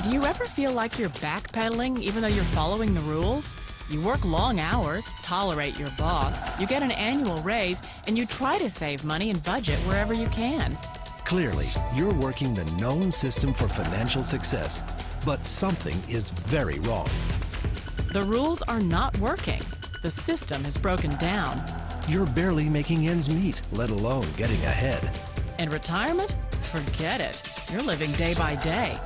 Do you ever feel like you're backpedaling even though you're following the rules? You work long hours, tolerate your boss, you get an annual raise, and you try to save money and budget wherever you can. Clearly, you're working the known system for financial success, but something is very wrong. The rules are not working. The system is broken down. You're barely making ends meet, let alone getting ahead. And retirement? Forget it. You're living day by day.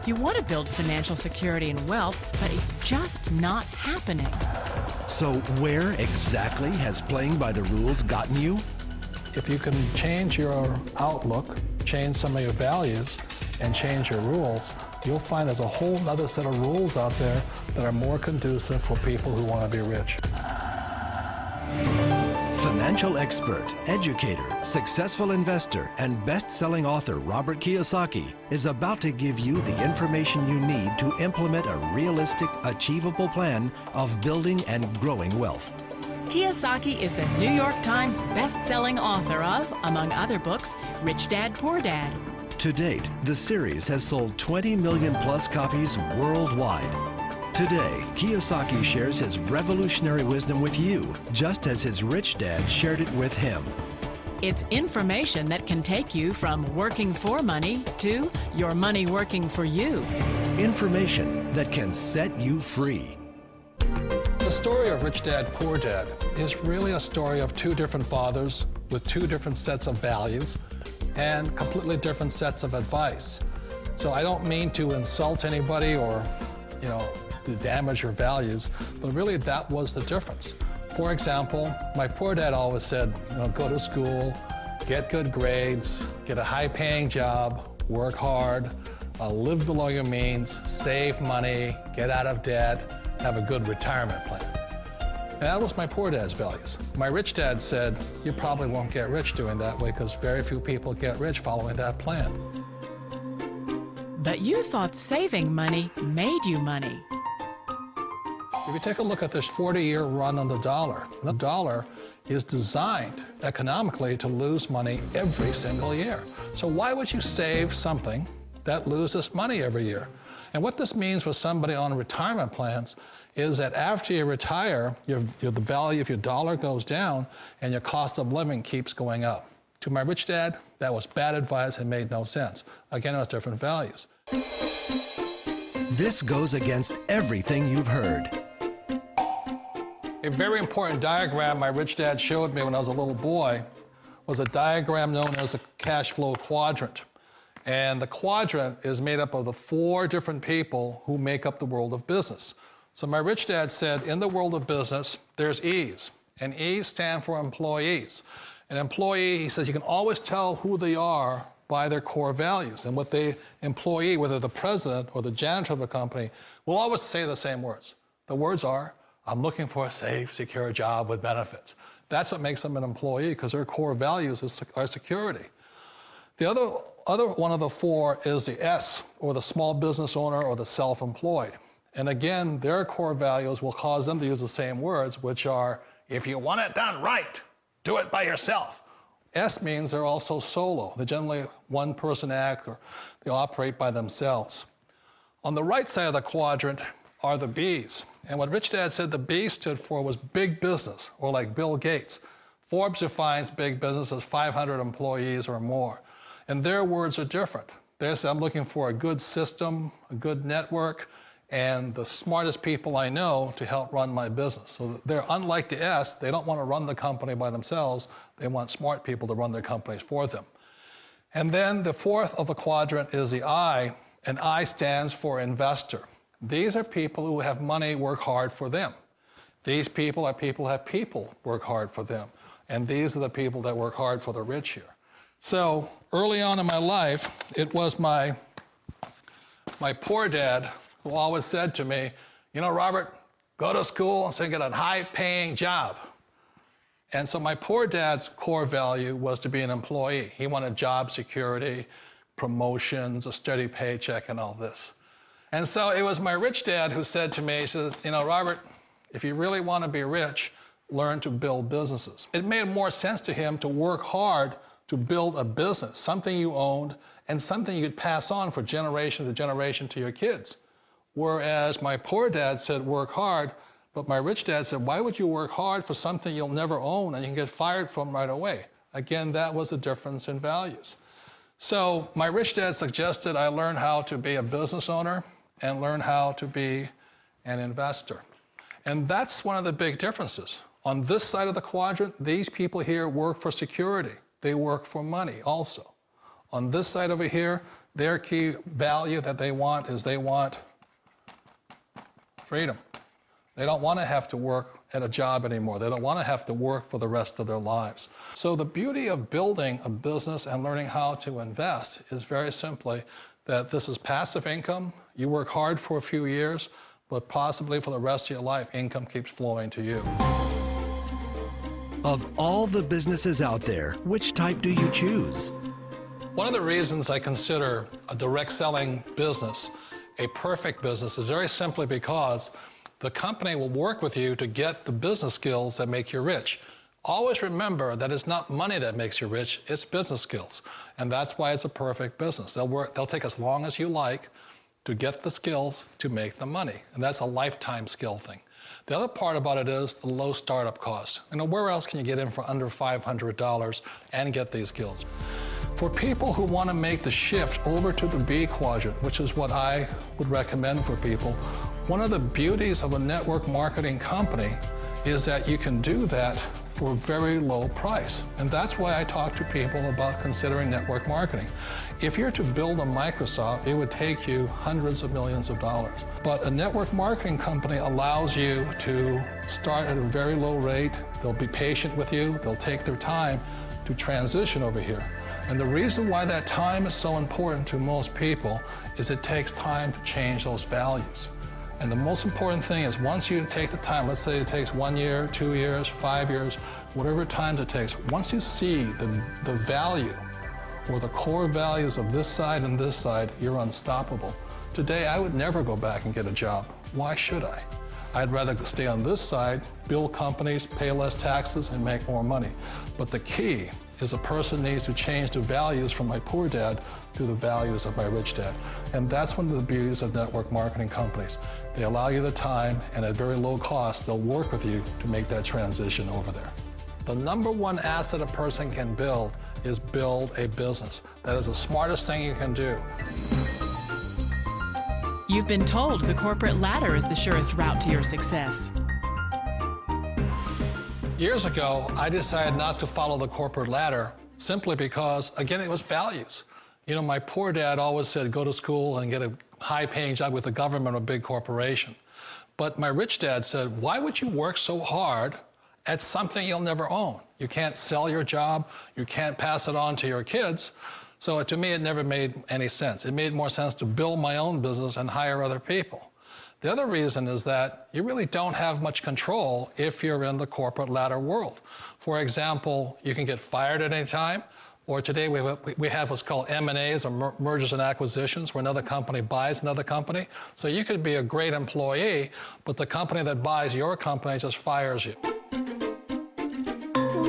You want to build financial security and wealth, but it's just not happening. So where exactly has playing by the rules gotten you? If you can change your outlook, change some of your values, and change your rules, you'll find there's a whole other set of rules out there that are more conducive for people who want to be rich. Financial expert, educator, successful investor, and best-selling author Robert Kiyosaki is about to give you the information you need to implement a realistic, achievable plan of building and growing wealth. Kiyosaki is the New York Times best-selling author of, among other books, Rich Dad, Poor Dad. To date, the series has sold 20 million plus copies worldwide. Today, Kiyosaki shares his revolutionary wisdom with you, just as his rich dad shared it with him. It's information that can take you from working for money to your money working for you. Information that can set you free. The story of Rich Dad, Poor Dad is really a story of two different fathers with two different sets of values and completely different sets of advice. So I don't mean to insult anybody or, to damage your values, but really that was the difference. For example, my poor dad always said, go to school, get good grades, get a high-paying job, work hard, live below your means, save money, get out of debt, have a good retirement plan. And that was my poor dad's values. My rich dad said, you probably won't get rich doing that way because very few people get rich following that plan. But you thought saving money made you money. If you take a look at this 40-year run on the dollar is designed economically to lose money every single year. So why would you save something that loses money every year? And what this means for somebody on retirement plans is that after you retire, the value of your dollar goes down and your cost of living keeps going up. To my rich dad, that was bad advice and made no sense. Again, it was different values. This goes against everything you've heard. A very important diagram my rich dad showed me when I was a little boy was a diagram known as a cash flow quadrant. And the quadrant is made up of the 4 different people who make up the world of business. So my rich dad said, in the world of business, there's E's, and E's stand for employees. An employee, he says, you can always tell who they are by their core values. And what the employee, whether the president or the janitor of the company, will always say the same words. The words are, I'm looking for a safe, secure job with benefits. That's what makes them an employee, because their core values are security. The other one of the 4 is the S, or the small business owner or the self-employed. And again, their core values will cause them to use the same words, which are, if you want it done right, do it by yourself. S means they're also solo. They're generally one-person act, or they operate by themselves. On the right side of the quadrant are the B's. And what Rich Dad said the B stood for was big business, or like Bill Gates. Forbes defines big business as 500 employees or more. And their words are different. They say, I'm looking for a good system, a good network, and the smartest people I know to help run my business. So they're unlike the S. They don't want to run the company by themselves. They want smart people to run their companies for them. And then the 4th of the quadrant is the I, and I stands for investor. These are people who have money work hard for them. These people are people who have people work hard for them. And these are the people that work hard for the rich here. So early on in my life, it was my poor dad who always said to me, Robert, go to school and so get a high-paying job. And so my poor dad's core value was to be an employee. He wanted job security, promotions, a steady paycheck, and all this. And so it was my rich dad who said to me, he says, Robert, if you really want to be rich, learn to build businesses. It made more sense to him to work hard to build a business, something you owned, and something you could pass on for generation to generation to your kids. Whereas my poor dad said, work hard, but my rich dad said, why would you work hard for something you'll never own and you can get fired from right away? Again, that was a difference in values. So my rich dad suggested I learn how to be a business owner and learn how to be an investor. And that's one of the big differences. On this side of the quadrant, these people here work for security. They work for money also. On this side over here, their key value that they want is they want freedom. They don't want to have to work at a job anymore. They don't want to have to work for the rest of their lives. So the beauty of building a business and learning how to invest is very simply that this is passive income. You work hard for a few years, but possibly for the rest of your life, income keeps flowing to you. Of all the businesses out there, which type do you choose? One of the reasons I consider a direct selling business a perfect business is very simply because the company will work with you to get the business skills that make you rich. Always remember that it's not money that makes you rich, it's business skills. And that's why it's a perfect business. They'll take as long as you like to get the skills to make the money. And that's a lifetime skill thing. The other part about it is the low startup cost. You know, where else can you get in for under $500 and get these skills? For people who want to make the shift over to the B quadrant, which is what I would recommend for people, one of the beauties of a network marketing company is that you can do that for a very low price. And that's why I talk to people about considering network marketing. If you're to build a Microsoft, it would take you hundreds of millions of dollars. But a network marketing company allows you to start at a very low rate. They'll be patient with you. They'll take their time to transition over here. And the reason why that time is so important to most people is it takes time to change those values. And the most important thing is once you take the time, let's say it takes 1 year, 2 years, 5 years, whatever time it takes, once you see the value or the core values of this side and this side, you're unstoppable. Today, I would never go back and get a job. Why should I? I'd rather stay on this side, build companies, pay less taxes, and make more money. But the key is a person needs to change the values from my poor dad to the values of my rich dad. And that's one of the beauties of network marketing companies. They allow you the time, and at very low cost, they'll work with you to make that transition over there. The number one asset a person can build is build a business. That is the smartest thing you can do. You've been told the corporate ladder is the surest route to your success. Years ago, I decided not to follow the corporate ladder simply because, again, it was values. You know, my poor dad always said, go to school and get a high-paying job with the government or a big corporation. But my rich dad said, why would you work so hard at something you'll never own? You can't sell your job. You can't pass it on to your kids. So to me, it never made any sense. It made more sense to build my own business and hire other people. The other reason is that you really don't have much control if you're in the corporate ladder world. For example, you can get fired at any time, or today we have what's called M&As, or mergers and acquisitions, where another company buys another company. So you could be a great employee, but the company that buys your company just fires you.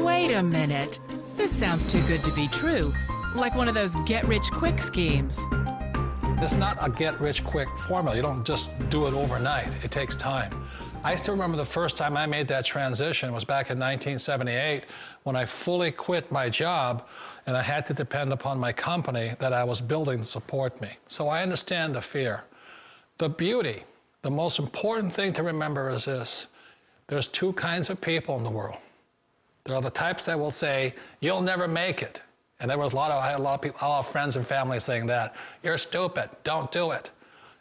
Wait a minute. This sounds too good to be true. Like one of those get-rich-quick schemes. It's not a get-rich-quick formula. You don't just do it overnight. It takes time. I still remember the first time I made that transition was back in 1978 when I fully quit my job and I had to depend upon my company that I was building to support me. So I understand the fear. The beauty, the most important thing to remember is this. There's two kinds of people in the world. There are the types that will say, you'll never make it. And there was I had a lot of friends and family saying that. You're stupid, don't do it.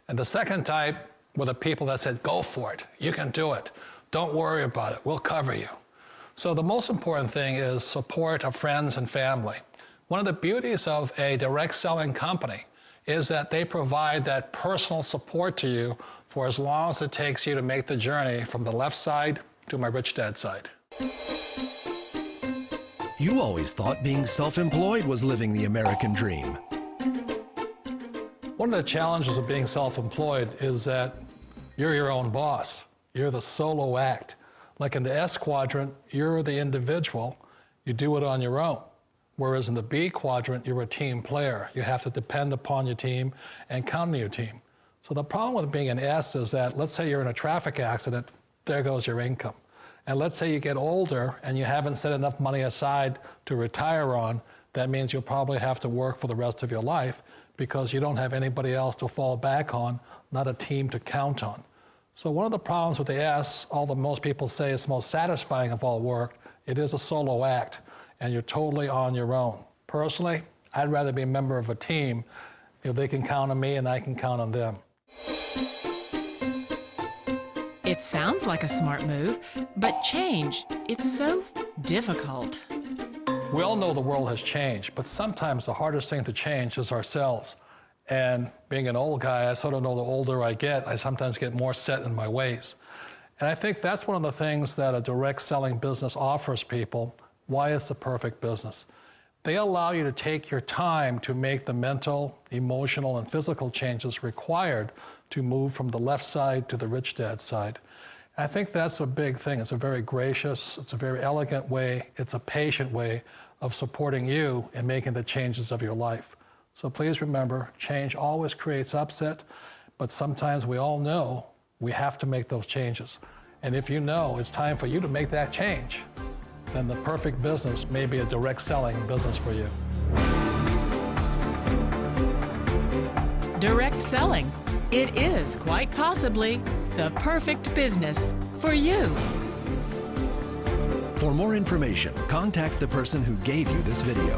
And the second type were the people that said, go for it, you can do it. Don't worry about it, we'll cover you. So the most important thing is support of friends and family. One of the beauties of a direct selling company is that they provide that personal support to you for as long as it takes you to make the journey from the left side to my rich dad's side. You always thought being self-employed was living the American dream. One of the challenges of being self-employed is that you're your own boss. You're the solo act. Like in the S quadrant, you're the individual. You do it on your own. Whereas in the B quadrant, you're a team player. You have to depend upon your team and count on your team. So the problem with being an S is that, let's say you're in a traffic accident, there goes your income. And let's say you get older and you haven't set enough money aside to retire on, that means you'll probably have to work for the rest of your life because you don't have anybody else to fall back on, not a team to count on. So one of the problems with the S, although most people say it's most satisfying of all work, it is a solo act, and you're totally on your own. Personally, I'd rather be a member of a team. They can count on me and I can count on them. It sounds like a smart move, but change, it's so difficult. We all know the world has changed, but sometimes the hardest thing to change is ourselves. And being an old guy, I sort of know the older I get, I sometimes get more set in my ways. And I think that's one of the things that a direct selling business offers people, why it's the perfect business. They allow you to take your time to make the mental, emotional, and physical changes required to move from the left side to the rich dad side. I think that's a big thing. It's a very gracious, it's a very elegant way, it's a patient way of supporting you in making the changes of your life. So please remember, change always creates upset, but sometimes we all know we have to make those changes. And if you know it's time for you to make that change, then the perfect business may be a direct selling business for you. Direct selling. It is quite possibly the perfect business for you. For more information, contact the person who gave you this video.